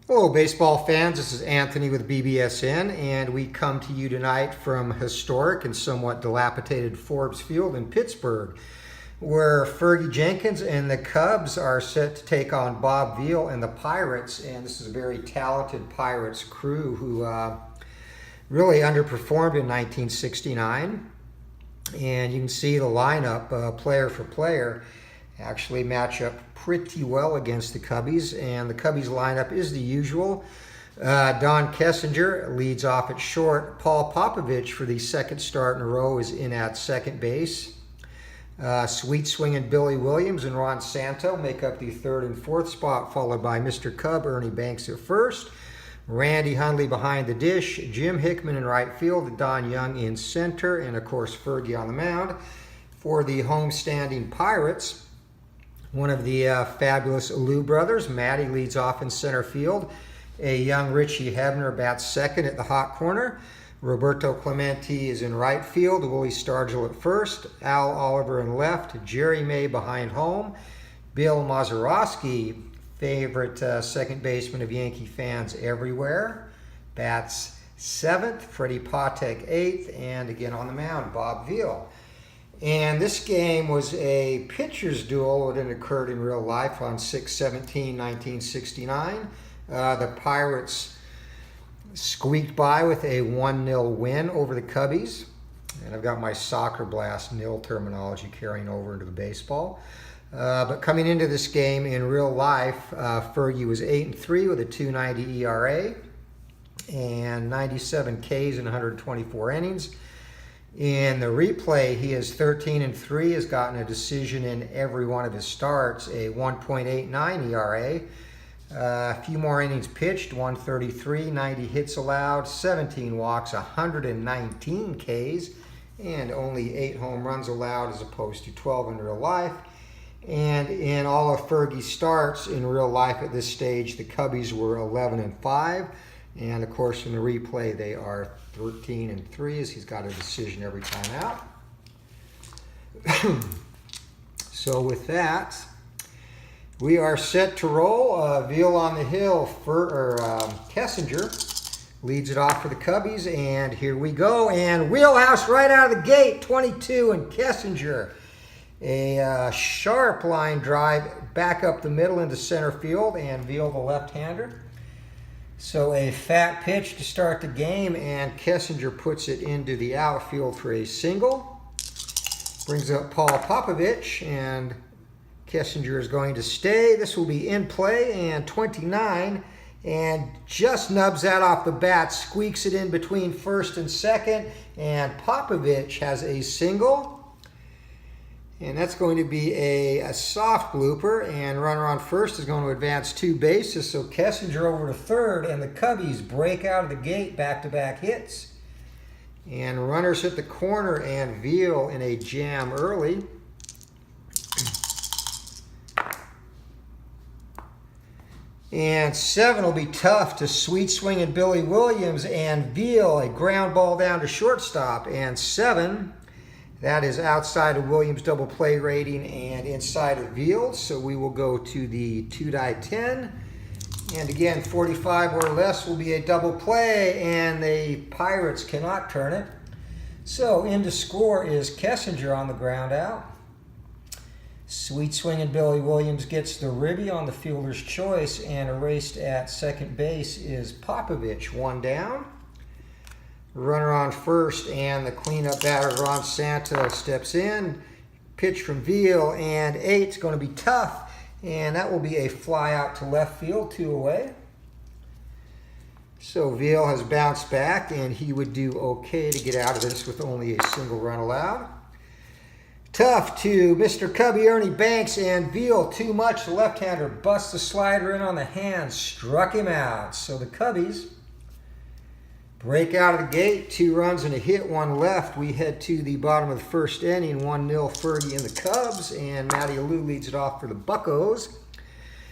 Hello, baseball fans. This is Anthony with BBSN, and we come to you tonight from historic and somewhat dilapidated Forbes Field in Pittsburgh, where Fergie Jenkins and the Cubs are set to take on Bob Veal and the Pirates. And this is a very talented Pirates crew who really underperformed in 1969. And you can see the lineup, player for player, actually match up pretty well against the Cubbies, and the Cubbies lineup is the usual. Don Kessinger leads off at short. Paul Popovich, for the second start in a row, is in at second base. Sweet swinging Billy Williams and Ron Santo make up the third and fourth spot, followed by Mr. Cub Ernie Banks at first. Randy Hundley behind the dish, Jim Hickman in right field, Don Young in center, and of course Fergie on the mound. For the homestanding Pirates, one of the fabulous Lou brothers, Matty, leads off in center field. A young Richie Hebner bats second at the hot corner. Roberto Clemente is in right field. Willie Stargell at first. Al Oliver in left. Jerry May behind home. Bill Mazeroski, favorite second baseman of Yankee fans everywhere, bats seventh. Freddie Patek eighth. And again on the mound, Bob Veal. And this game was a pitcher's duel that had occurred in real life on 6/17/1969. The Pirates squeaked by with a 1-0 win over the Cubbies. And I've got my soccer blast nil terminology carrying over into the baseball. But coming into this game in real life, Fergie was 8-3 with a 2.90 ERA and 97 Ks in 124 innings. In the replay, he is 13-3, has gotten a decision in every one of his starts, a 1.89 ERA. A few more innings pitched, 133, 90 hits allowed, 17 walks, 119 Ks, and only 8 home runs allowed as opposed to 12 in real life. And in all of Fergie's starts in real life at this stage, the Cubbies were 11-5. And of course, in the replay, they are 13-3 as he's got a decision every time out. So with that, we are set to roll. Veal on the hill. Kessinger leads it off for the Cubbies, and here we go. And wheelhouse right out of the gate, 22, and Kessinger. A sharp line drive back up the middle into center field, and Veal the left-hander. So a fat pitch to start the game, and Kessinger puts it into the outfield for a single. Brings up Paul Popovich, and Kessinger is going to stay. This will be in play, and 29, and just nubs that off the bat, squeaks it in between first and second, and Popovich has a single. And that's going to be a soft blooper, and runner on first is going to advance 2 bases. So Kessinger over to third, and the Cubbies break out of the gate, back-to-back hits. And runners hit the corner, and Veal in a jam early. And 7 will be tough to sweet swinging Billy Williams, and Veal a ground ball down to shortstop, and 7. That is outside of Williams' double play rating and inside of Veal. So we will go to the 2-10. And again, 45 or less will be a double play, and the Pirates cannot turn it. So in to score is Kessinger on the ground out. Sweet swinging Billy Williams gets the ribby on the fielder's choice, and erased at second base is Popovich, 1 down. Runner on first, and the cleanup batter Ron Santo steps in. Pitch from Veal, and 8's going to be tough, and that will be a fly out to left field, 2 away. So Veal has bounced back, and he would do okay to get out of this with only a single run allowed. Tough to Mr. Cubby Ernie Banks, and Veal too much. The left-hander busts the slider in on the hand, struck him out. So the Cubbies break out of the gate, 2 runs and a hit, 1 left. We head to the bottom of the first inning, 1-0 Fergie and the Cubs, and Matty Alou leads it off for the Buccos.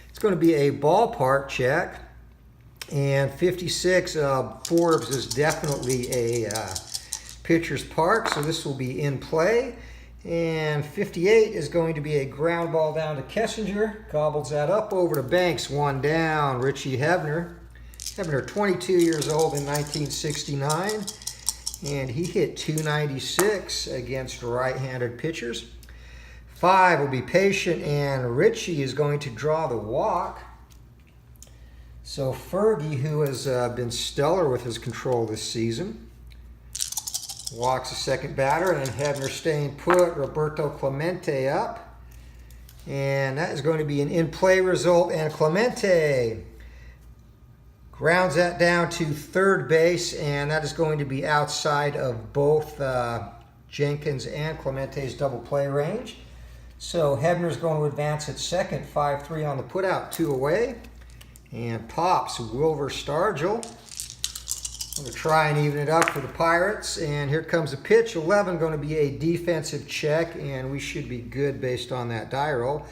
It's going to be a ballpark check, and 56, Forbes is definitely a pitcher's park, so this will be in play. And 58 is going to be a ground ball down to Kessinger. Gobbles that up over to Banks, 1 down. Richie Hebner Hebner, 22 years old in 1969, and he hit .296 against right-handed pitchers. 5 will be Patient, and Richie is going to draw the walk. So Fergie, who has been stellar with his control this season, walks the second batter, and Hebner staying put. Roberto Clemente up, and that is going to be an in-play result, and Clemente grounds that down to third base, and that is going to be outside of both Jenkins and Clemente's double play range. So Hebner's going to advance at second, 5-3 on the putout, 2 away. And pops Wilver Stargell. Going to try and even it up for the Pirates. And here comes a pitch. 11 going to be a defensive check, and we should be good based on that die roll.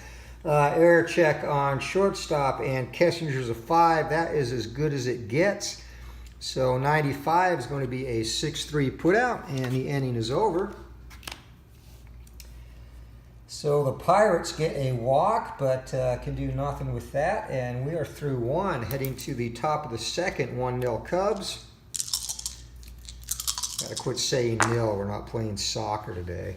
Error check on shortstop, and Kessinger's a 5. That is as good as it gets. So 95 is going to be a 6-3 putout, and the inning is over. So the Pirates get a walk, but can do nothing with that. And we are through 1, heading to the top of the second, 1-0 Cubs. Gotta quit saying nil. We're not playing soccer today.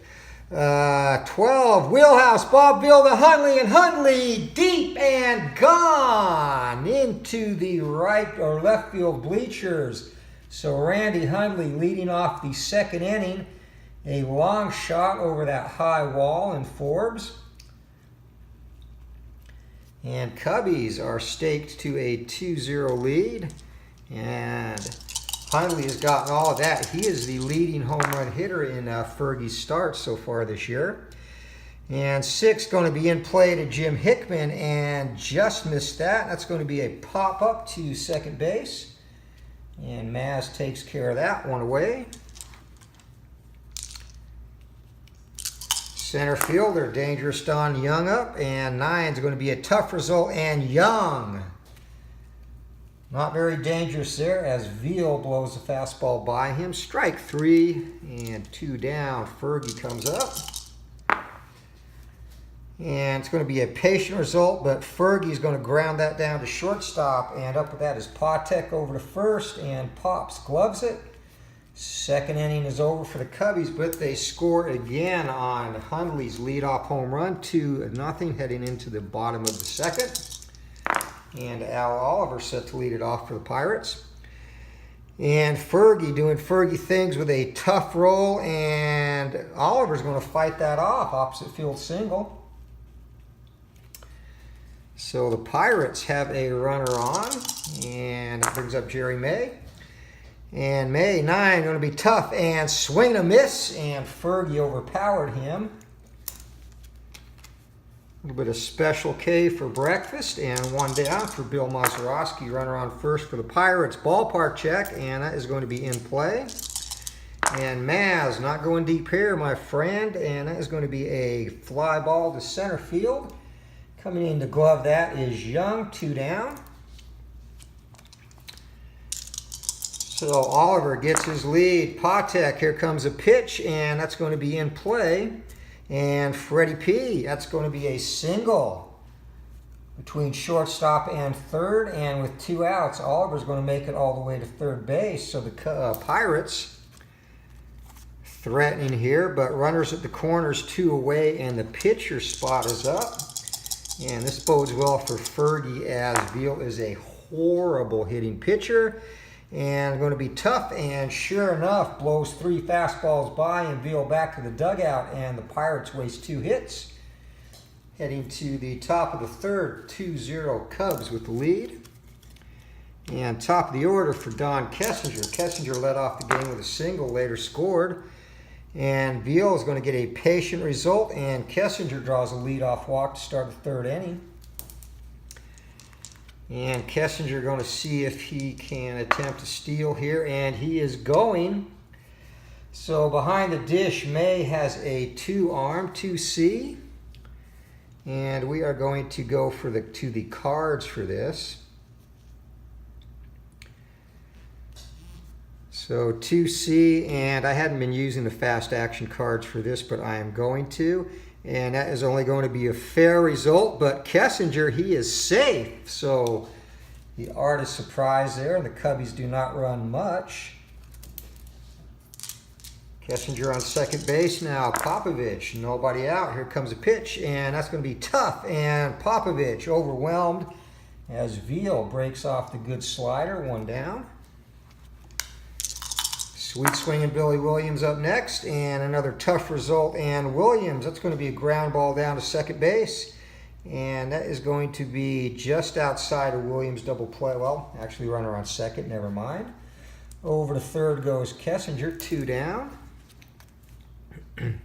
12, Wheelhouse, Bobville to Hundley, and Hundley deep and gone into the right or left field bleachers. So Randy Hundley leading off the second inning. A long shot over that high wall in Forbes. And Cubbies are staked to a 2-0 lead. And Hundley has gotten all of that. He is the leading home run hitter in Fergie's starts so far this year. And 6 going to be in play to Jim Hickman, and just missed that. That's going to be a pop-up to second base. And Maz takes care of that one away. Center fielder, Dangerous Don Young up, and 9 is going to be a tough result, and Young not very dangerous there as Veal blows the fastball by him. Strike 3 and 2 down. Fergie comes up. And it's going to be a patient result, but Fergie's going to ground that down to shortstop, and up with that is Patek over to first, and Pops gloves it. Second inning is over for the Cubbies, but they score again on Hundley's leadoff home run, 2-0, heading into the bottom of the second. And Al Oliver set to lead it off for the Pirates. And Fergie doing Fergie things with a tough roll, and Oliver's going to fight that off, opposite field single. So the Pirates have a runner on, and that brings up Jerry May. And May, 9, going to be tough, and swing and a miss, and Fergie overpowered him. A little bit of Special K for breakfast, and 1 down for Bill Mazeroski. Runner on first for the Pirates. Ballpark check, and that is going to be in play. And Maz not going deep here, my friend, and that is going to be a fly ball to center field. Coming in to glove that is Young, 2 down. So Oliver gets his lead. Patek, here comes a pitch, and that's going to be in play. And Freddie P, that's going to be a single between shortstop and third. And with 2 outs, Oliver's going to make it all the way to third base. So the Pirates threatening here, but runners at the corners, 2 away, and the pitcher spot is up. And this bodes well for Fergie, as Veal is a horrible hitting pitcher. And going to be tough, and sure enough, blows 3 fastballs by, and Veal back to the dugout, and the Pirates waste 2 hits. Heading to the top of the third, 2-0 Cubs with the lead. And top of the order for Don Kessinger. Kessinger led off the game with a single, later scored. And Veal is going to get a patient result, and Kessinger draws a leadoff walk to start the third inning. And Kessinger going to see if he can attempt to steal here, and he is going. So behind the dish, May has a 2-arm, 2C. And we are going to go for to the cards for this. So 2C, and I hadn't been using the fast action cards for this, but I am going to. And that is only going to be a fair result, but Kessinger, he is safe. So The artist surprise there. The Cubbies do not run much. Kessinger on second base now. Popovich, nobody out. Here comes a pitch, and that's going to be tough. And Popovich overwhelmed as Veal breaks off the good slider. One down. Sweet swinging Billy Williams up next, and another tough result. And Williams, that's going to be a ground ball down to second base. And that is going to be just outside of Williams' double play. Well, actually runner on second, never mind. Over to third goes Kessinger, 2 down. And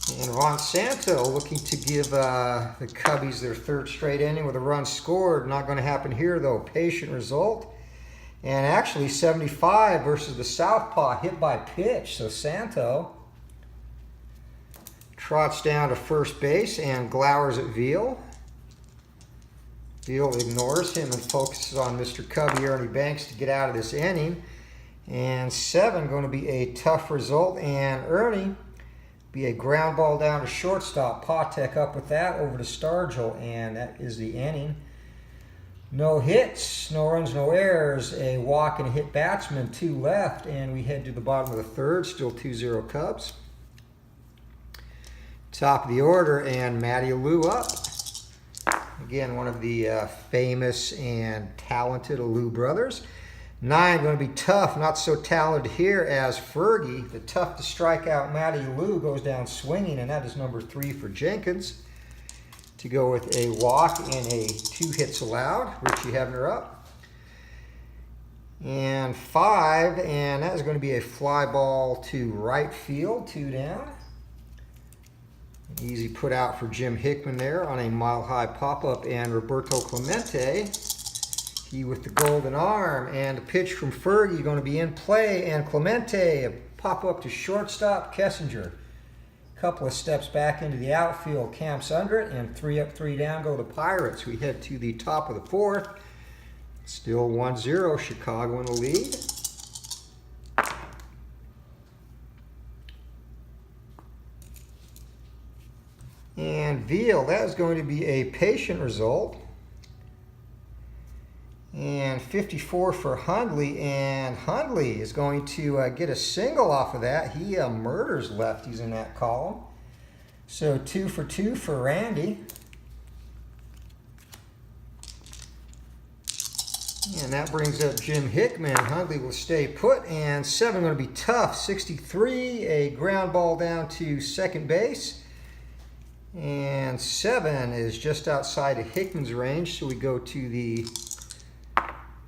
Monsanto looking to give the Cubbies their third straight inning with a run scored. Not going to happen here, though. Patient result. And actually 75 versus the southpaw, hit by pitch. So Santo trots down to first base and glowers at Veal. Veal ignores him and focuses on Mr. Cubby, Ernie Banks, to get out of this inning. And 7 going to be a tough result, and Ernie be a ground ball down to shortstop. Patek up with that over to Stargell, and that is the inning. No hits, no runs, no errors, a walk and a hit batsman, 2 left, and we head to the bottom of the third, still 2-0 Cubs. Top of the order, and Matty Alou up. Again, one of the famous and talented Alou brothers. 9 going to be tough, not so talented here as Fergie. The tough to strike out Matty Alou goes down swinging, and that is number 3 for Jenkins to go with a walk and a 2 hits allowed. Richie Hebner up. And 5, and that is going to be a fly ball to right field, 2 down. Easy put out for Jim Hickman there on a mile-high pop-up, and Roberto Clemente, he with the golden arm, and a pitch from Fergie going to be in play, and Clemente, a pop-up to shortstop. Kessinger, couple of steps back into the outfield, camps under it, and 3 up, 3 down go the Pirates. We head to the top of the fourth. Still 1-0, Chicago in the lead. And Veal, that is going to be a patient result. And 54 for Hundley, and Hundley is going to get a single off of that. He murders lefties in that column. So 2 for 2 for Randy. And that brings up Jim Hickman. Hundley will stay put, and 7 going to be tough. 63, a ground ball down to second base. And 7 is just outside of Hickman's range, so we go to the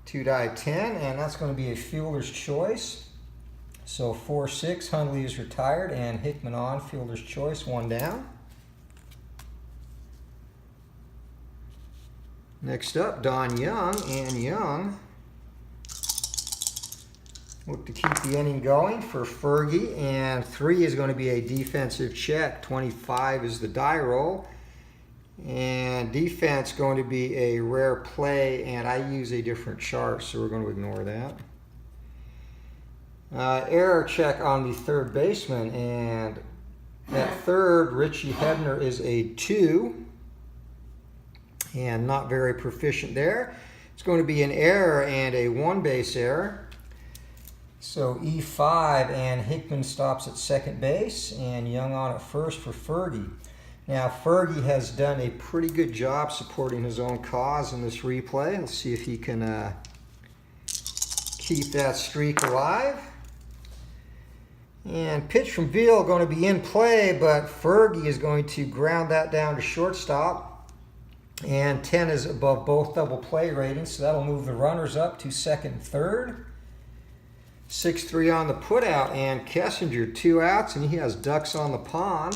2-die 10, and that's going to be a fielder's choice. So 4-6, Hundley is retired, and Hickman on, fielder's choice, 1 down. Next up, Don Young, and Young look to keep the inning going for Fergie, and 3 is going to be a defensive check. 25 is the die roll. And defense going to be a rare play, and I use a different chart, so we're going to ignore that. Error check on the third baseman, and at third, Richie Hebner is a 2, and not very proficient there. It's going to be an error and a 1-base error. So E5, and Hickman stops at second base, and Young on at first for Fergie. Now, Fergie has done a pretty good job supporting his own cause in this replay. Let's see if he can keep that streak alive. And pitch from Veal going to be in play, but Fergie is going to ground that down to shortstop. And 10 is above both double play ratings, so that'll move the runners up to second and third. 6-3 on the putout, and Kessinger 2 outs, and he has ducks on the pond.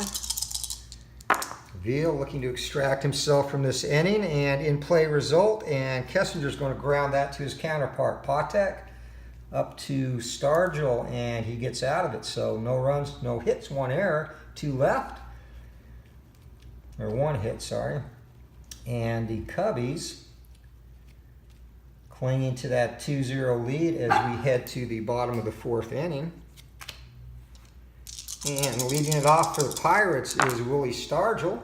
Veal looking to extract himself from this inning, and in play result, and Kessinger's going to ground that to his counterpart, Patek, up to Stargell, and he gets out of it. So no runs, no hits, 1 error, 2 left, or 1 hit, sorry. And the Cubbies clinging to that 2-0 lead as we head to the bottom of the fourth inning. And leading it off for the Pirates is Willie Stargell.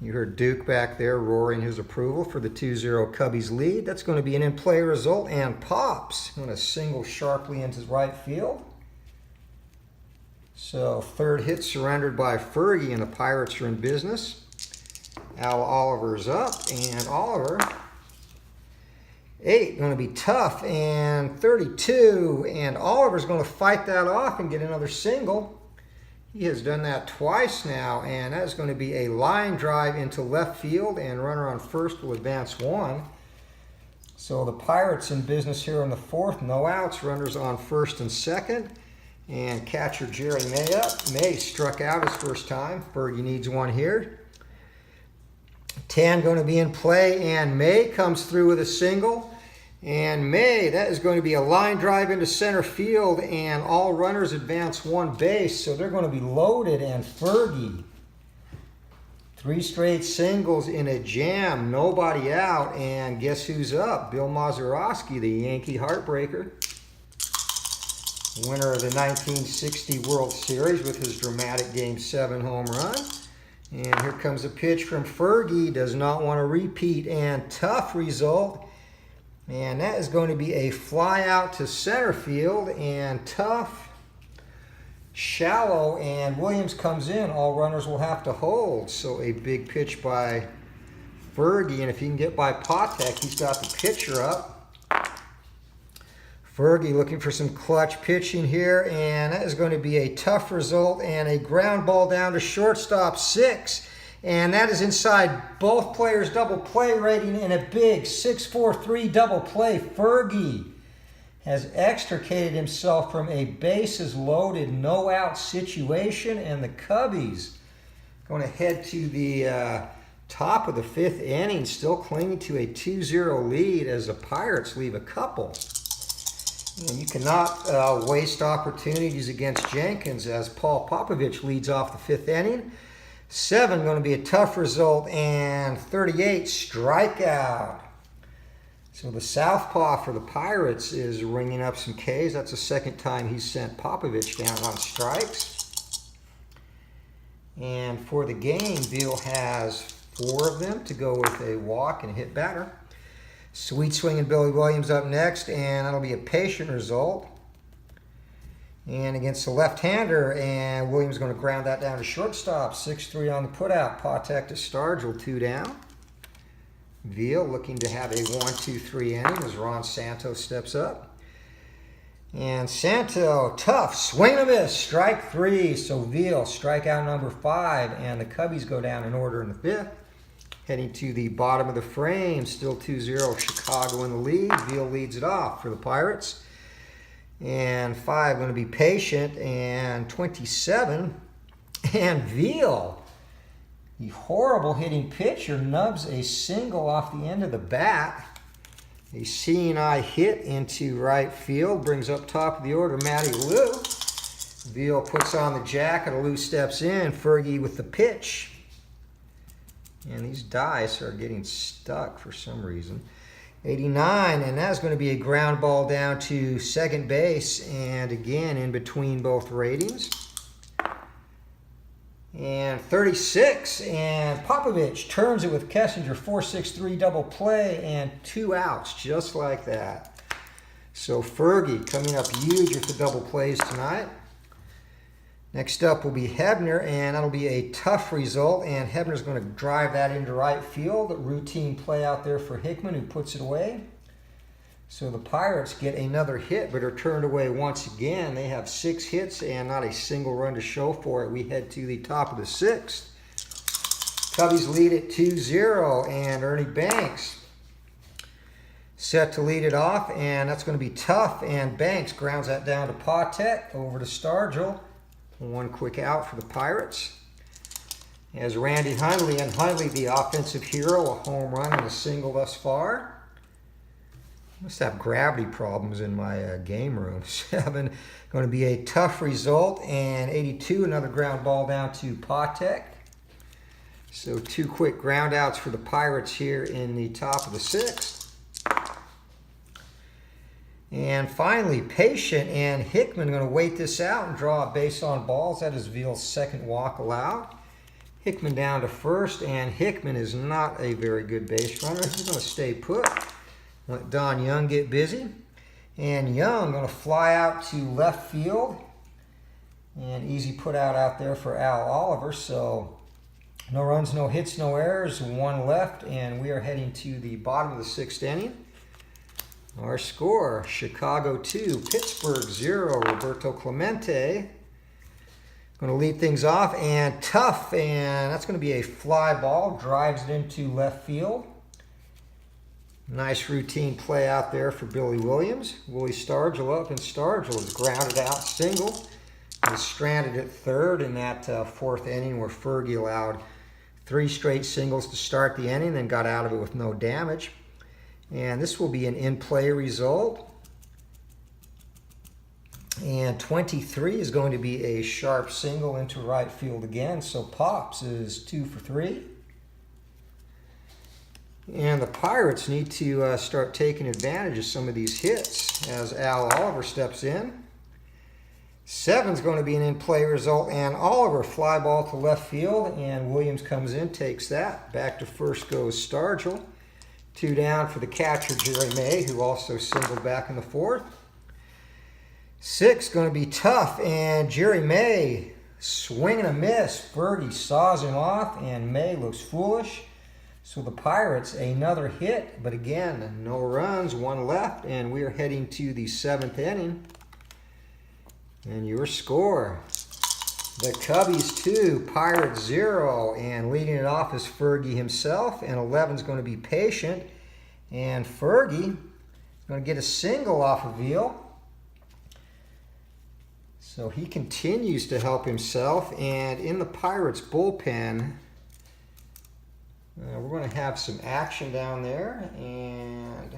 You heard Duke back there roaring his approval for the 2-0 Cubbies lead. That's going to be an in-play result, and Pops going to single sharply into right field. So third hit surrendered by Fergie, and the Pirates are in business. Al Oliver's up, and Oliver, 8, going to be tough, and 32, and Oliver's going to fight that off and get another single. He has done that twice now, and that is going to be a line drive into left field, and runner on first will advance 1. So the Pirates in business here in the 4th. No outs, runners on first and second. And catcher Jerry May up. May struck out his first time. Fergie needs 1 here. 10 going to be in play, and May comes through with a single. And May, that is going to be a line drive into center field, and all runners advance 1 base, so they're going to be loaded. And Fergie, 3 straight singles in a jam, nobody out, and guess who's up? Bill Mazeroski, the Yankee heartbreaker, winner of the 1960 World Series with his dramatic Game 7 home run. And here comes a pitch from Fergie, does not want to repeat, and tough result. And that is going to be a fly out to center field, and tough, shallow, and Williams comes in. All runners will have to hold. So a big pitch by Fergie, and if he can get by Patek, he's got the pitcher up. Fergie looking for some clutch pitching here, and that is going to be a tough result, and a ground ball down to shortstop, 6. And that is inside both players' double play rating in a big 6-4-3 double play. Fergie has extricated himself from a bases loaded, no out situation, and the Cubbies going to head to the top of the 5th inning, still clinging to a 2-0 lead as the Pirates leave a couple. And you cannot waste opportunities against Jenkins as Paul Popovich leads off the 5th inning. 7 going to be a tough result, and 38 strikeout. So the southpaw for the Pirates is ringing up some Ks. That's the second time he's sent Popovich down on strikes. And for the game, Beal has 4 of them to go with a walk and hit batter. Sweet swinging Billy Williams up next, and that'll be a patient result. And against the left-hander, and Williams going to ground that down to shortstop. 6-3 on the putout. Patek to Stargell, 2 down. Veal looking to have a 1-2-3 inning as Ron Santo steps up. And Santo, tough, swing and a miss, strike 3. So Veal, strikeout number 5, and the Cubbies go down in order in the 5th. Heading to the bottom of the frame, still 2-0, Chicago in the lead. Veal leads it off for the Pirates. And 5 going to be patient, and 27. And Veal, the horrible hitting pitcher, nubs a single off the end of the bat. A seeing eye hit into right field, brings up top of the order Matty Lou. Veal puts on the jacket, Lou steps in, Fergie with the pitch. And these dice are getting stuck for some reason. 89, and that's going to be a ground ball down to second base, and again in between both ratings. And 36, and Popovich turns it with Kessinger, 4-6-3 double play, and 2 outs, just like that. So Fergie coming up huge with the double plays tonight. Next up will be Hebner, and that'll be a tough result, and Hebner's going to drive that into right field. A routine play out there for Hickman, who puts it away. So the Pirates get another hit, but are turned away once again. They have 6 hits and not a single run to show for it. We head to the top of the 6th. Cubbies lead at 2-0, and Ernie Banks set to lead it off, and that's going to be tough, and Banks grounds that down to Patek, over to Stargell. 1 quick out for the Pirates. As Randy Hundley, and Hundley the offensive hero, a home run and a single thus far. I must have gravity problems in my game room. 7 going to be a tough result, and 82, another ground ball down to Patek. So 2 quick ground outs for the Pirates here in the top of the 6th. And finally, patient, and Hickman going to wait this out and draw a base on balls. That is Veal's second walk allowed. Hickman down to first, and Hickman is not a very good base runner. He's going to stay put. Let Don Young get busy. And Young going to fly out to left field. And easy put out there for Al Oliver. So no runs, no hits, no errors. One left, and we are heading to the bottom of the sixth inning. Our score, Chicago 2, Pittsburgh 0. Roberto Clemente going to lead things off, and tough, and that's going to be a fly ball. Drives it into left field. Nice routine play out there for Billy Williams. Willie Stargell up, and Stargell is grounded out single. And stranded at third in that fourth inning where Fergie allowed 3 straight singles to start the inning, then got out of it with no damage. And this will be an in-play result. And 23 is going to be a sharp single into right field again. So Pops is 2 for 3. And the Pirates need to start taking advantage of some of these hits as Al Oliver steps in. 7 is going to be an in-play result, and Oliver fly ball to left field, and Williams comes in, takes that. Back to first goes Stargell. 2 down for the catcher, Jerry May, who also singled back in the fourth. 6 going to be tough, and Jerry May swing and a miss. Fergie saws him off, and May looks foolish. So the Pirates, another hit, but again, no runs, 1 left, and we are heading to the 7th inning. And your score, the Cubbies 2, Pirates 0, and leading it off is Fergie himself, and 11 is going to be Patient, and Fergie is going to get a single off of Veal. So he continues to help himself, and in the Pirates bullpen, we're going to have some action down there, and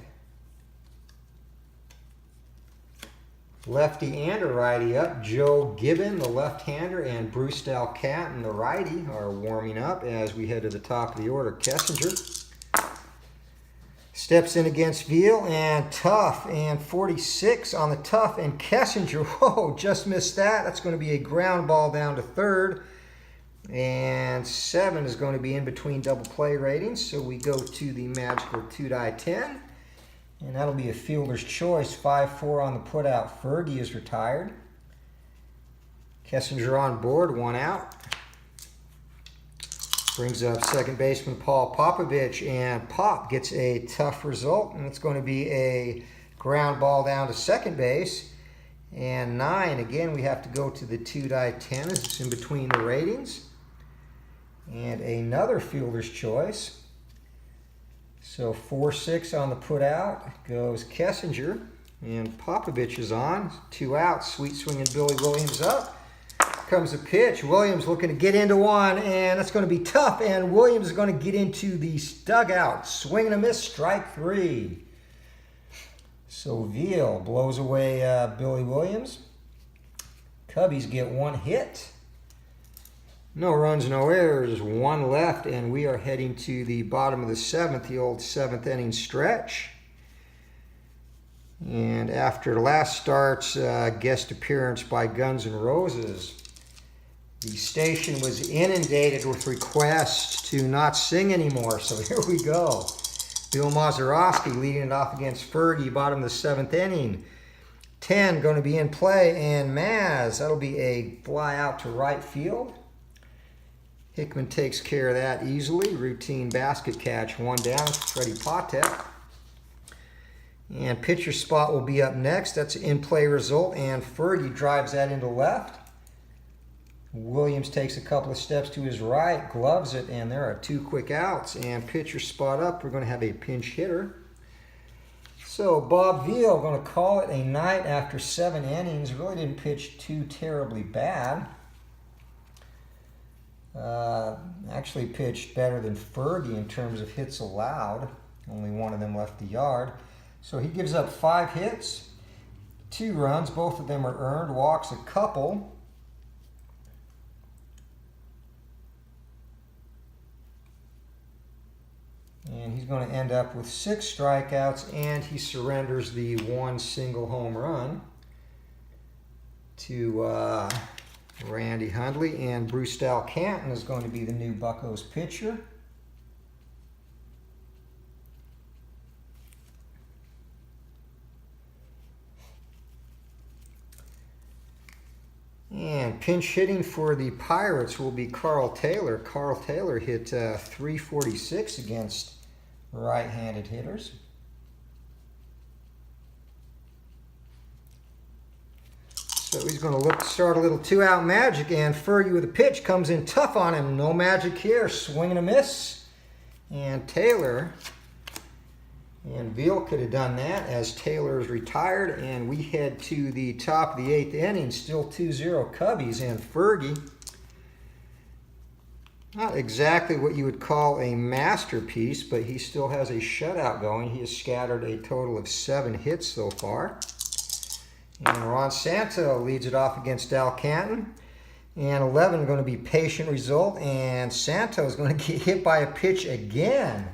lefty and a righty up. Joe Gibbon, the left-hander, and Bruce Dalcatton, the righty, are warming up as we head to the top of the order. Kessinger steps in against Veal, and tough, and 46 on the tough, and Kessinger, whoa, just missed that. That's going to be a ground ball down to third, and 7 is going to be in between double play ratings, so we go to the magical 2-10, and that'll be a fielder's choice. 5-4 on the putout. Fergie is retired. Kessinger on board, 1 out. Brings up second baseman Paul Popovich, and Pop gets a tough result, and it's going to be a ground ball down to second base. And 9, again, we have to go to the 2-10 as it's in between the ratings. And another fielder's choice. So 4-6 on the putout goes Kessinger, and Popovich is on. 2 outs, sweet swinging Billy Williams up. Comes a pitch. Williams looking to get into one, and that's going to be tough, and Williams is going to get into the dugout. Swing and a miss, strike 3. So Veal blows away Billy Williams. Cubbies get 1 hit. No runs, no errors, 1 left, and we are heading to the bottom of the 7th, the old 7th inning stretch. And after last start's guest appearance by Guns N' Roses, the station was inundated with requests to not sing anymore, so here we go. Bill Mazeroski leading it off against Fergie, bottom of the 7th inning. 10 going to be in play, and Maz, that'll be a fly out to right field. Hickman takes care of that easily. Routine basket catch, 1 down. Freddie Patek. And pitcher spot will be up next. That's an in-play result, and Fergie drives that into left. Williams takes a couple of steps to his right, gloves it, and there are 2 quick outs. And pitcher spot up, we're going to have a pinch hitter. So Bob Veal going to call it a night after 7 innings. Really didn't pitch too terribly bad. Actually pitched better than Fergie in terms of hits allowed. Only 1 of them left the yard. So he gives up 5 hits, 2 runs. Both of them are earned. Walks a couple. And he's going to end up with 6 strikeouts, and he surrenders the 1 single home run to Randy Hundley, and Bruce Canton is going to be the new Buccos pitcher. And pinch hitting for the Pirates will be Carl Taylor. Carl Taylor hit .346 against right-handed hitters. So he's going to look to start a little two-out magic, and Fergie with a pitch comes in tough on him. No magic here. Swing and a miss. And Taylor and Veal could have done that as Taylor is retired, and we head to the top of the 8th inning. Still 2-0 Cubbies, and Fergie, not exactly what you would call a masterpiece, but he still has a shutout going. He has scattered a total of 7 hits so far. And Ron Santo leads it off against Dal Canton. And 11 going to be patient result, and Santo is going to get hit by a pitch again.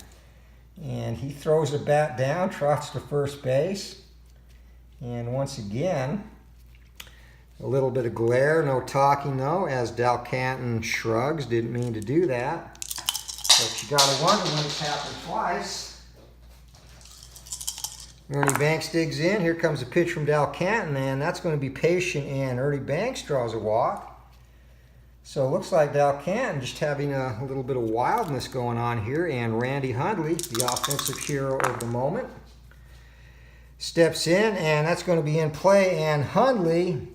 And he throws the bat down, trots to first base. And once again, a little bit of glare, no talking though, as Dal Canton shrugs, didn't mean to do that. But you gotta wonder when it's happened twice. Ernie Banks digs in, here comes a pitch from Dal Canton, and that's going to be patient, and Ernie Banks draws a walk. So it looks like Dal Canton just having a little bit of wildness going on here, and Randy Hundley, the offensive hero of the moment, steps in, and that's going to be in play, and Hundley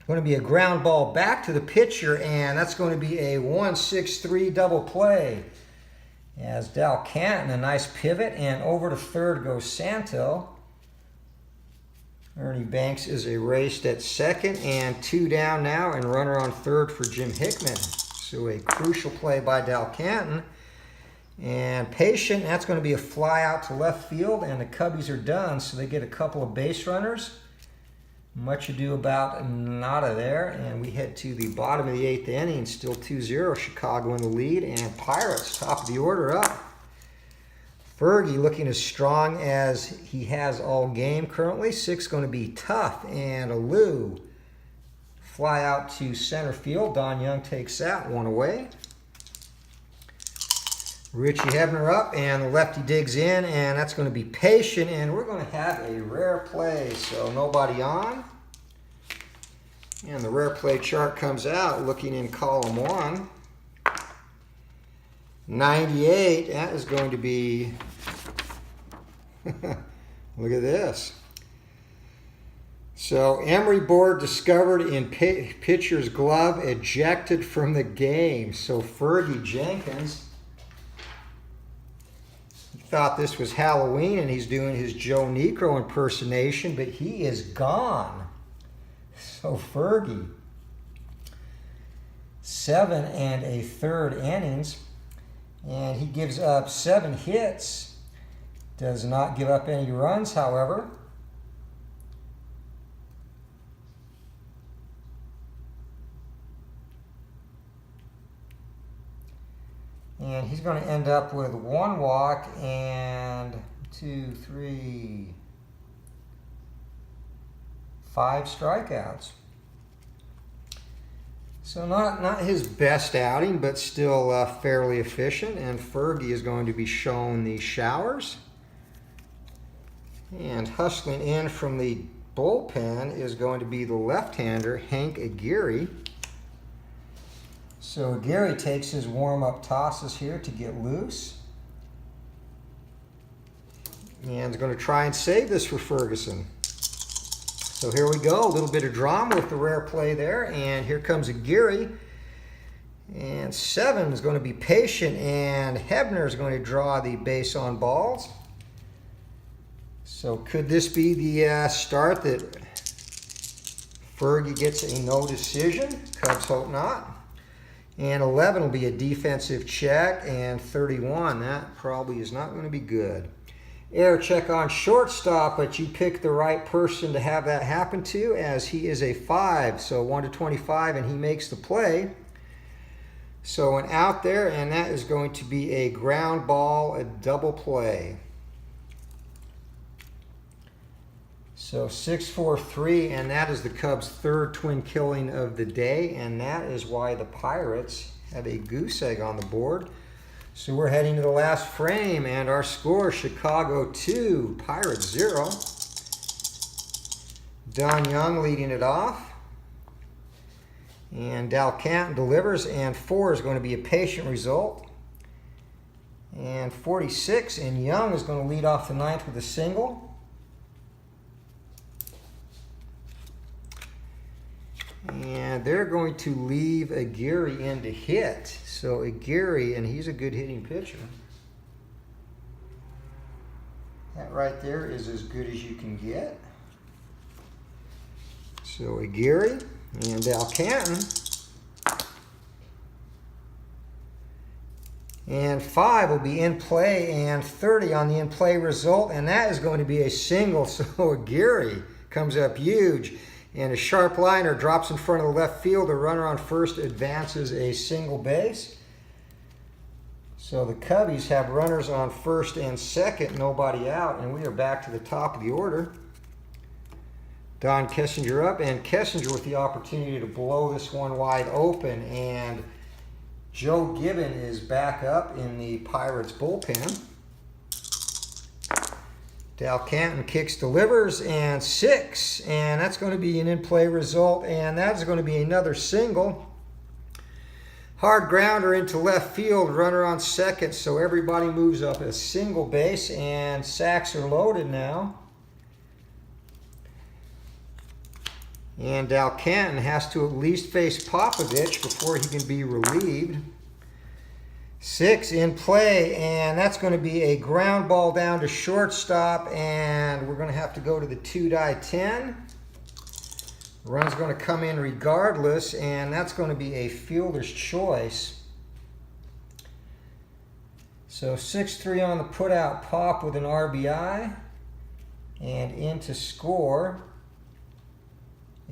going to be a ground ball back to the pitcher, and that's going to be a 1-6-3 double play. As Dal Canton, a nice pivot, and over to third goes Santo. Ernie Banks is erased at second, and 2 down now, and runner on third for Jim Hickman. So a crucial play by Dal Canton. And patient, that's going to be a fly out to left field, and the Cubbies are done, so they get a couple of base runners. Much ado about nada there, and we head to the bottom of the 8th inning, still 2-0, Chicago in the lead, and Pirates top of the order up. Fergie looking as strong as he has all game currently. 6 going to be tough, and a Lou fly out to center field. Don Young takes that one away. Richie Hebner up, and the lefty digs in, and that's going to be patient, and we're going to have a rare play, so nobody on. And the rare play chart comes out looking in column 1. 98, that is going to be, look at this. So Emery board discovered in pitcher's glove, ejected from the game. So Fergie Jenkins thought this was Halloween, and he's doing his Joe Necro impersonation, but he is gone. So Fergie, 7 1/3 innings, and he gives up 7 hits. Does not give up any runs, however. And he's going to end up with 1 walk and 2, 3, 5 strikeouts. So not his best outing, but still fairly efficient. And Fergie is going to be shown the showers. And hustling in from the bullpen is going to be the left-hander, Hank Aguirre. So Aguirre takes his warm-up tosses here to get loose. And is going to try and save this for Ferguson. So here we go, a little bit of drama with the rare play there. And here comes Aguirre. And 7 is going to be patient, and Hebner is going to draw the base on balls. So could this be the start that Fergie gets a no decision? Cubs hope not. And 11 will be a defensive check, and 31, that probably is not going to be good. Error check on shortstop, but you pick the right person to have that happen to, as he is a 5, so 1/25, and he makes the play. So an out there, and that is going to be a ground ball, a double play. So 6-4-3, and that is the Cubs' third twin killing of the day, and that is why the Pirates have a goose egg on the board. So we're heading to the last frame, and our score, Chicago 2, Pirates 0. Don Young leading it off. And Dal Canton delivers, and 4 is going to be a patient result. And 46, and Young is going to lead off the ninth with a single. And they're going to leave Aguirre in to hit. So Aguirre, and he's a good hitting pitcher. That right there is as good as you can get. So Aguirre and Dal Canton. And 5 will be in play, and 30 on the in play result, and that is going to be a single. So Aguirre comes up huge. And a sharp liner drops in front of the left field. The runner on first advances a single base. So the Cubbies have runners on first and second, nobody out, and we are back to the top of the order. Don Kessinger up, and Kessinger with the opportunity to blow this one wide open, and Joe Gibbon is back up in the Pirates bullpen. Dal Canton kicks, delivers, and 6, and that's going to be an in-play result, and that's going to be another single. Hard grounder into left field, runner on second, so everybody moves up a single base, and sacks are loaded now. And Dal Canton has to at least face Popovich before he can be relieved. 6 in play, and that's going to be a ground ball down to shortstop, and we're going to have to go to the 2-10. Run's going to come in regardless, and that's going to be a fielder's choice. So 6-3 on the putout, Pop with an RBI, and in to score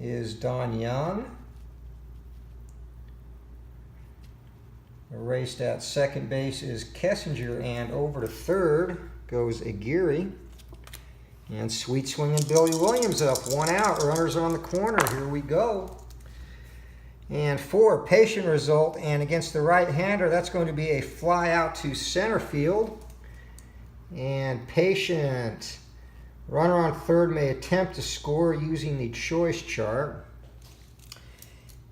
is Don Young. Erased at second base is Kessinger, and over to third goes Aguirre. And sweet swinging Billy Williams up, 1 out, runners on the corner, here we go. And 4, patient result, and against the right-hander, that's going to be a fly out to center field. And patient, runner on third may attempt to score using the choice chart.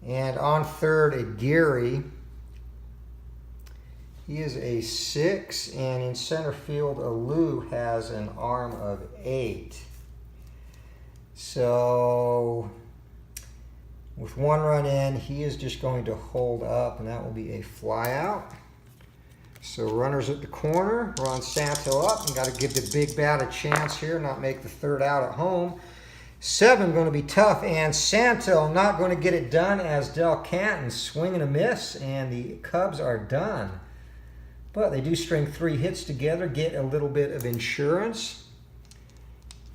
And on third, Aguirre. He is a 6, and in center field, Alou has an arm of 8. So, with 1 run in, he is just going to hold up, and that will be a fly out. So, runners at the corner, Ron Santo up, and got to give the big bat a chance here, not make the third out at home. 7 going to be tough, and Santo not going to get it done as Dal Canton swing and a miss, and the Cubs are done. But they do string 3 hits together, get a little bit of insurance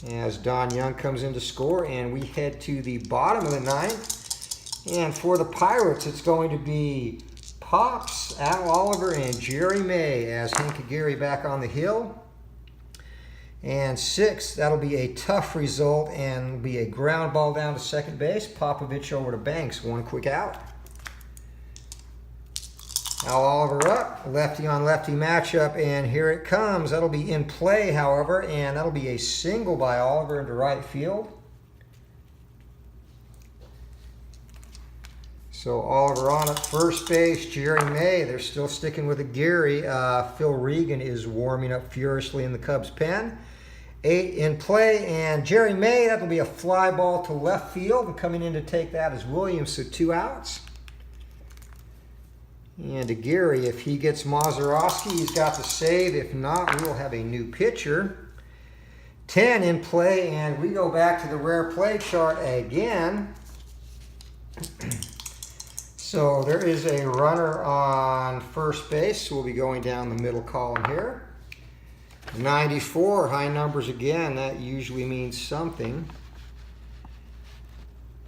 as Don Young comes in to score, and we head to the bottom of the ninth. And for the Pirates, it's going to be Pops, Al Oliver, and Jerry May as Hank Aguirre back on the hill. And 6, that'll be a tough result, and will be a ground ball down to second base. Popovich over to Banks, 1 quick out. Al Oliver up, lefty on lefty matchup, and here it comes. That'll be in play, however, and that'll be a single by Oliver into right field. So Oliver on at first base, Jerry May, they're still sticking with Aguirre. Phil Regan is warming up furiously in the Cubs pen. 8 in play, and Jerry May, that'll be a fly ball to left field, and coming in to take that is Williams, so 2 outs. And Aguirre, if he gets Mazeroski, he's got the save. If not, we'll have a new pitcher. 10 in play, and we go back to the rare play chart again. So there is a runner on first base, so we'll be going down the middle column here. 94, high numbers again, that usually means something.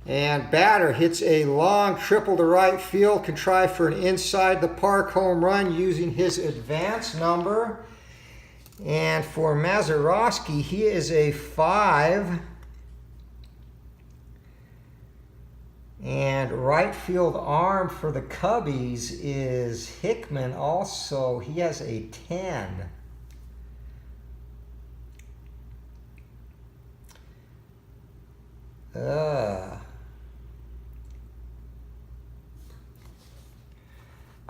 And batter hits a long triple to right field, contrived for an inside the park home run using his advance number. And for Mazeroski, he is a 5. And right field arm for the Cubbies is Hickman also. He has a 10.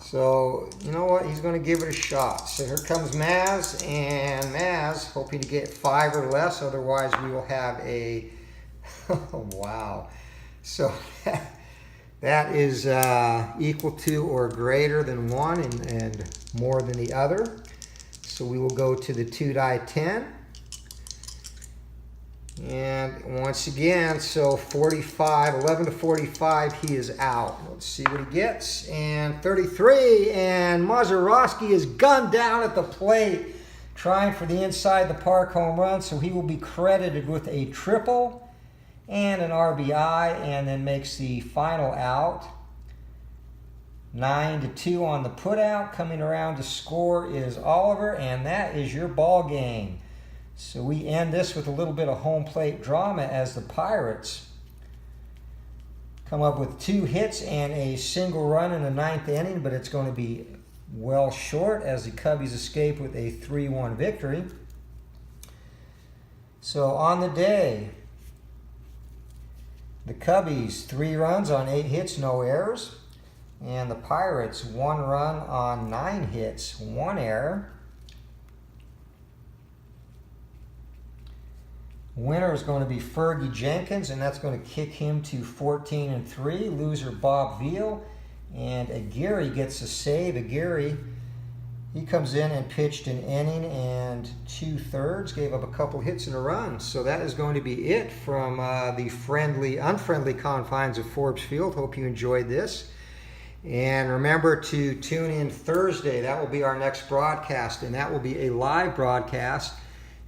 So, you know what? He's going to give it a shot. So here comes Maz, and Maz hoping to get 5 or less. Otherwise, we will have a... Oh, wow. So that is equal to or greater than 1 and more than the other. So we will go to the 2-die 10. And once again, so 45, 11 to 45, he is out. Let's see what he gets. And 33, and Mazeroski is gunned down at the plate, trying for the inside the park home run. So he will be credited with a triple and an RBI, and then makes the final out. 9-2 on the putout. Coming around to score is Oliver, and that is your ball game. So we end this with a little bit of home plate drama as the Pirates come up with 2 hits and a single run in the 9th inning, but it's going to be well short as the Cubbies escape with a 3-1 victory. So on the day, the Cubbies 3 runs on 8 hits, no errors, and the Pirates 1 run on 9 hits, 1 error. Winner is going to be Fergie Jenkins, and that's going to kick him to 14-3. Loser Bob Veal, and Aguirre gets a save. Aguirre, he comes in and pitched an inning and 2/3, gave up a couple hits and a run. So that is going to be it from the unfriendly confines of Forbes Field. Hope you enjoyed this. And remember to tune in Thursday. That will be our next broadcast, and that will be a live broadcast.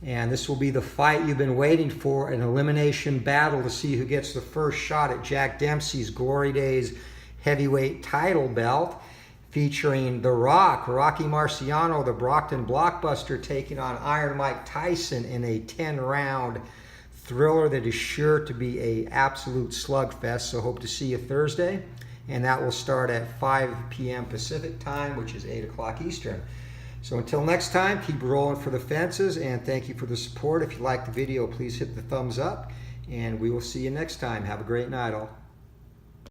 And this will be the fight you've been waiting for, an elimination battle to see who gets the first shot at Jack Dempsey's Glory Days heavyweight title belt, featuring The Rock, Rocky Marciano, the Brockton Blockbuster, taking on Iron Mike Tyson in a 10-round thriller that is sure to be an absolute slugfest. So hope to see you Thursday. And that will start at 5 p.m. Pacific time, which is 8 o'clock Eastern. So until next time, keep rolling for the fences, and thank you for the support. If you like the video, please hit the thumbs up, and we will see you next time. Have a great night, all.